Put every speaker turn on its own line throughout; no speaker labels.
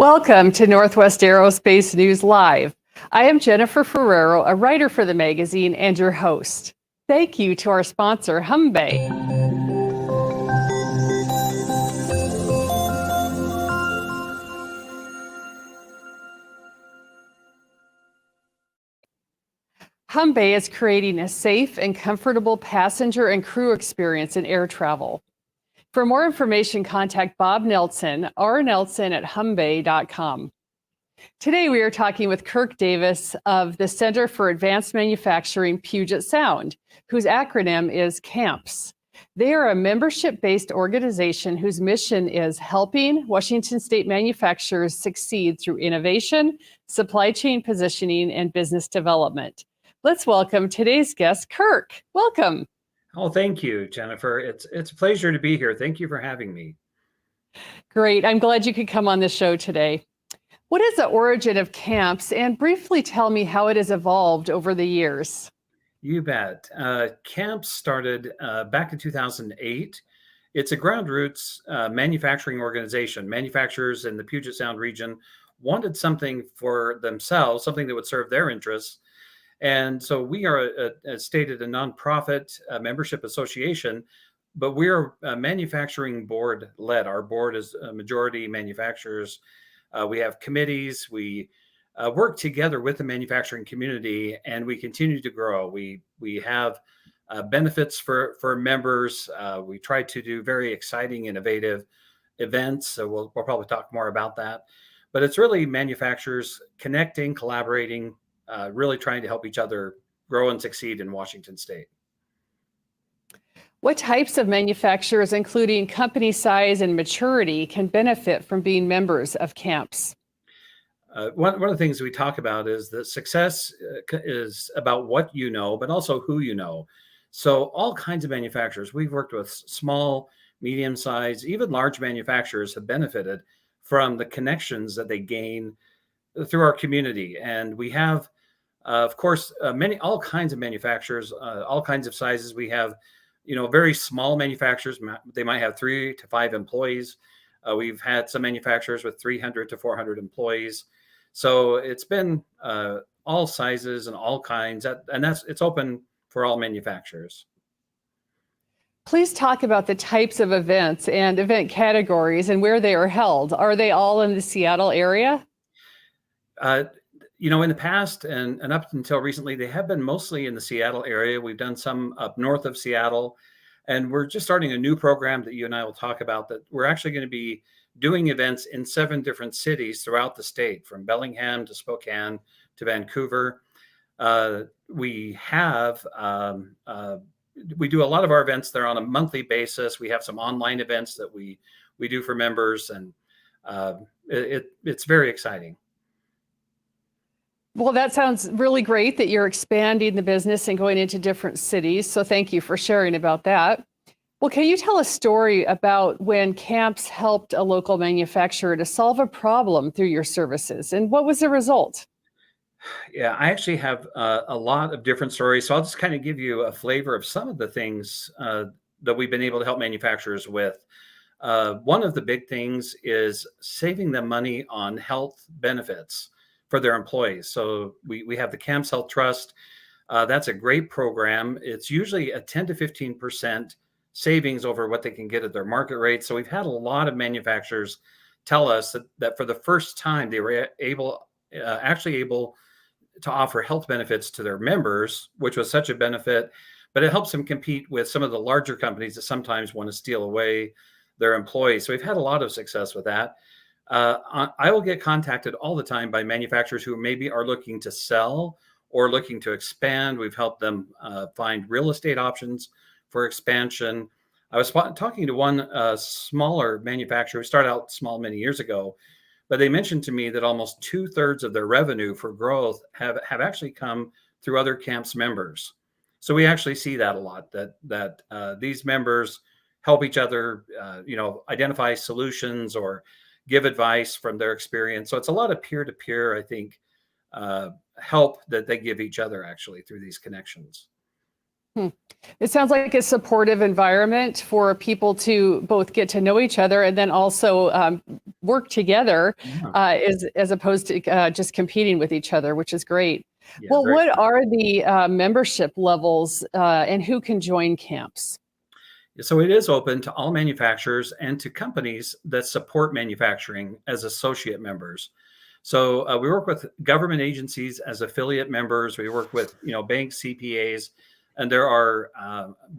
Welcome to Northwest Aerospace News Live. I am Jennifer Ferrero, a writer for the magazine and your host. Thank you to our sponsor, Humbay. Humbay is creating a safe and comfortable passenger and crew experience in air travel. For more information, contact Bob Nelson, rnelson@humbay.com. Today, we are talking with Kirk Davis of the Center for Advanced Manufacturing Puget Sound, whose acronym is CAMPS. They are a membership-based organization whose mission is helping Washington state manufacturers succeed through innovation, supply chain positioning, and business development. Let's welcome today's guest, Kirk. Welcome.
Oh, thank you, Jennifer. It's a pleasure to be here. Thank you for having me.
Great. I'm glad you could come on the show today. What is the origin of CAMPS, and briefly tell me how it has evolved over the years?
You bet. CAMPS started back in 2008. It's a ground roots manufacturing organization. Manufacturers in the Puget Sound region wanted something for themselves, something that would serve their interests. And so we are, as stated, a nonprofit membership association, but we're a manufacturing board led. Our board is majority manufacturers. We have committees. We work together with the manufacturing community, and we continue to grow. We have benefits for members. We try to do very exciting, innovative events. So we'll probably talk more about that. But it's really manufacturers connecting, collaborating, really trying to help each other grow and succeed in Washington state.
What types of manufacturers, including company size and maturity, can benefit from being members of CAMPS?
One of the things we talk about is that success is about what you know, but also who you know. So all kinds of manufacturers, we've worked with small, medium size, even large manufacturers have benefited from the connections that they gain through our community. And we have, of course, all kinds of manufacturers, all kinds of sizes. We have, very small manufacturers. They might have 3 to 5 employees. We've had some manufacturers with 300 to 400 employees. So it's been all sizes and all kinds, and it's open for all manufacturers.
Please talk about the types of events and event categories and where they are held. Are they all in the Seattle area?
In the past and up until recently, they have been mostly in the Seattle area. We've done some up north of Seattle, and we're just starting a new program that you and I will talk about, that we're actually going to be doing events in 7 different cities throughout the state, from Bellingham to Spokane to Vancouver. We do a lot of our events there on a monthly basis. We have some online events that we do for members, and it's very exciting.
Well, that sounds really great that you're expanding the business and going into different cities. So thank you for sharing about that. Well, can you tell a story about when CAMPS helped a local manufacturer to solve a problem through your services, and what was the result?
Yeah, I actually have a lot of different stories. So I'll just kind of give you a flavor of some of the things that we've been able to help manufacturers with. One of the big things is saving them money on health benefits for their employees. So we have the CAMPS Health Trust. That's a great program. It's usually a 10 to 15% savings over what they can get at their market rate. So we've had a lot of manufacturers tell us that for the first time, they were actually able to offer health benefits to their members, which was such a benefit, but it helps them compete with some of the larger companies that sometimes want to steal away their employees. So we've had a lot of success with that. I will get contacted all the time by manufacturers who maybe are looking to sell or looking to expand. We've helped them find real estate options for expansion. I was talking to one smaller manufacturer who started out small many years ago, but they mentioned to me that almost 2/3 of their revenue for growth have actually come through other CAMPS members. So we actually see that a lot, that these members help each other, identify solutions or give advice from their experience. So it's a lot of peer-to-peer, I think, help that they give each other actually through these connections.
Hmm. It sounds like a supportive environment for people to both get to know each other and then also work together,
Yeah,
as opposed to just competing with each other, which is great.
yeah,
Well,
very.
what are the membership levels and who can join camps?
So it is open to all manufacturers and to companies that support manufacturing as associate members. So we work with government agencies as affiliate members. We work with banks, CPAs, and there are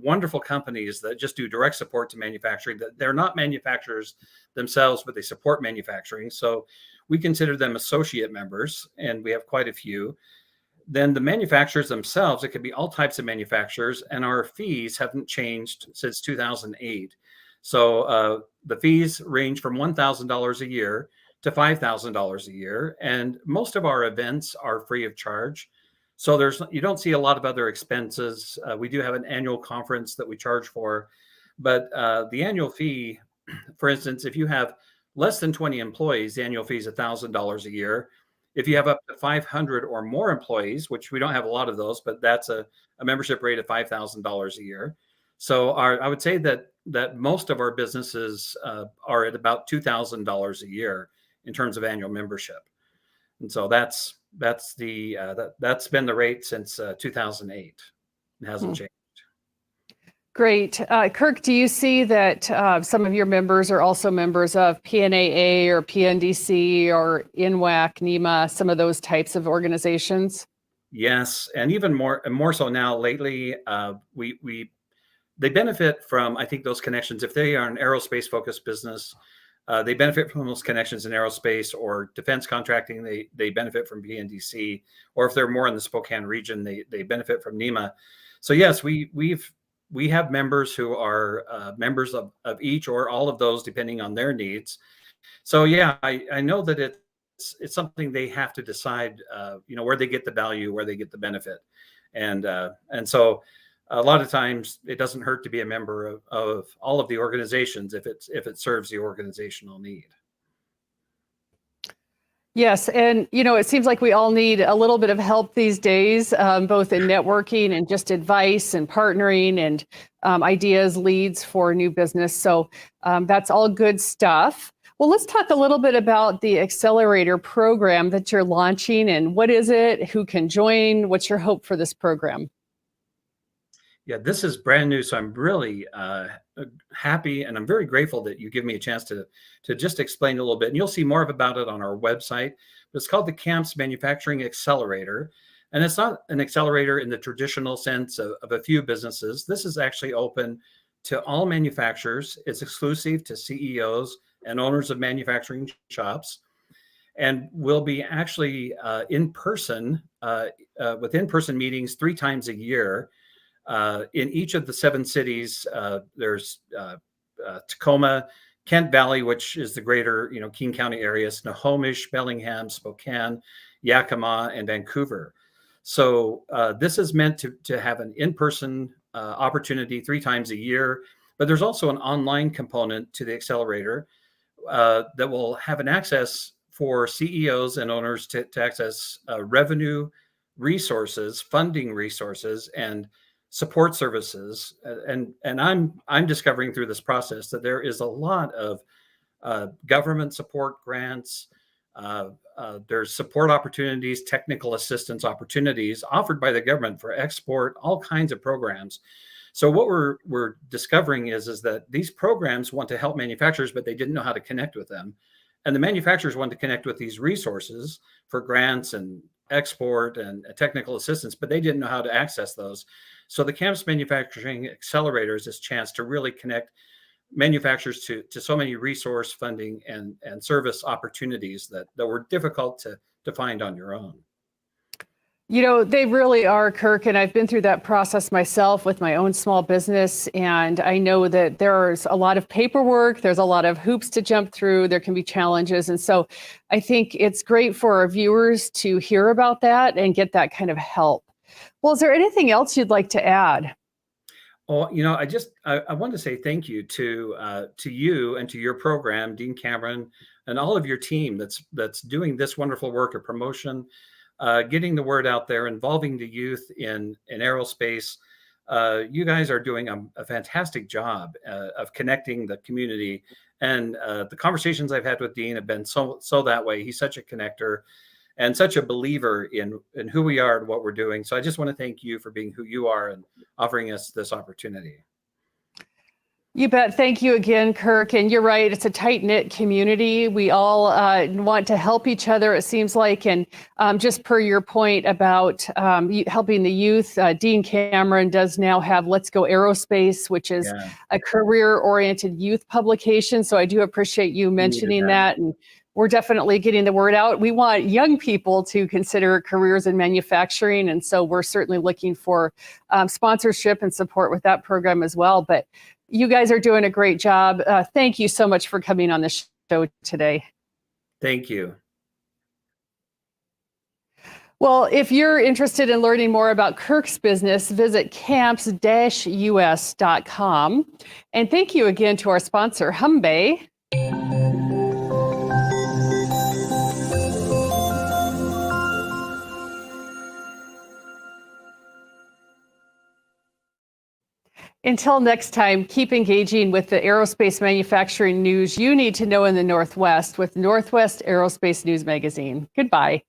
wonderful companies that just do direct support to manufacturing. That they're not manufacturers themselves, but they support manufacturing. So we consider them associate members, and we have quite a few. Then the manufacturers themselves, it could be all types of manufacturers, and our fees haven't changed since 2008. So the fees range from $1,000 a year to $5,000 a year, and most of our events are free of charge. So you don't see a lot of other expenses. We do have an annual conference that we charge for, but the annual fee, for instance, if you have less than 20 employees, the annual fee is $1,000 a year. If you have up to 500 or more employees, which we don't have a lot of those, but that's a membership rate of $5,000 a year. So I would say that most of our businesses are at about $2,000 a year in terms of annual membership, and so that's been the rate since 2008. It hasn't
Hmm.
changed.
Great. Kirk, do you see that some of your members are also members of PNAA or PNDC or INWAC, NEMA, some of those types of organizations?
Yes, and even more so now lately, we they benefit from, I think, those connections. If they are an aerospace focused business, they benefit from those connections in aerospace or defense contracting. They benefit from BNDC, or if they're more in the Spokane region, they benefit from NEMA. So yes, we have members who are members of each or all of those, depending on their needs. So yeah, I know that it's something they have to decide, where they get the value, where they get the benefit, and so a lot of times it doesn't hurt to be a member of all of the organizations if it serves the organizational need.
Yes, and it seems like we all need a little bit of help these days, both in networking and just advice and partnering and ideas, leads for new business. So that's all good stuff. Well, let's talk a little bit about the accelerator program that you're launching and what is it, who can join, what's your hope for this program?
Yeah, this is brand new, so I'm really happy, and I'm very grateful that you give me a chance to just explain a little bit. And you'll see more about it on our website. But it's called the CAMPS Manufacturing Accelerator, and it's not an accelerator in the traditional sense of a few businesses. This is actually open to all manufacturers. It's exclusive to CEOs and owners of manufacturing shops, and we'll be actually in person with in-person meetings 3 times a year in each of the 7 cities. There's Tacoma, Kent Valley, which is the greater King County area, Snohomish, Bellingham, Spokane, Yakima, and Vancouver. So this is meant to have an in-person opportunity 3 times a year, but there's also an online component to the accelerator that will have an access for CEOs and owners to access revenue resources, funding resources, and support services. And I'm discovering through this process that there is a lot of government support grants. There's support opportunities, technical assistance opportunities offered by the government for export, all kinds of programs. So what we're discovering is that these programs want to help manufacturers, but they didn't know how to connect with them. And the manufacturers want to connect with these resources for grants and export and technical assistance, but they didn't know how to access those. So the CAMPS Manufacturing Accelerator is this chance to really connect manufacturers to so many resource funding and service opportunities that were difficult to find on your own.
They really are, Kirk, and I've been through that process myself with my own small business. And I know that there's a lot of paperwork, there's a lot of hoops to jump through, there can be challenges. And so I think it's great for our viewers to hear about that and get that kind of help. Well, is there anything else you'd like to add?
Oh, I want to say thank you to you and to your program, Dean Cameron, and all of your team that's doing this wonderful work of promotion, getting the word out there, involving the youth in aerospace. You guys are doing a fantastic job of connecting the community. And the conversations I've had with Dean have been so that way. He's such a connector and such a believer in who we are and what we're doing. So I just want to thank you for being who you are and offering us this opportunity.
You bet. Thank you again, Kirk. And you're right. It's a tight-knit community. We all want to help each other, it seems like. And just per your point about helping the youth, Dean Cameron does now have Let's Go AEROSPACE, which is a career-oriented youth publication. So I do appreciate you mentioning that. And we're definitely getting the word out. We want young people to consider careers in manufacturing. And so we're certainly looking for sponsorship and support with that program as well. But you guys are doing a great job. Thank you so much for coming on the show today.
Thank you.
Well, if you're interested in learning more about Kirk's business, visit camps-us.com. And thank you again to our sponsor, Humbay. Until next time, keep engaging with the aerospace manufacturing news you need to know in the Northwest with Northwest Aerospace News Magazine. Goodbye.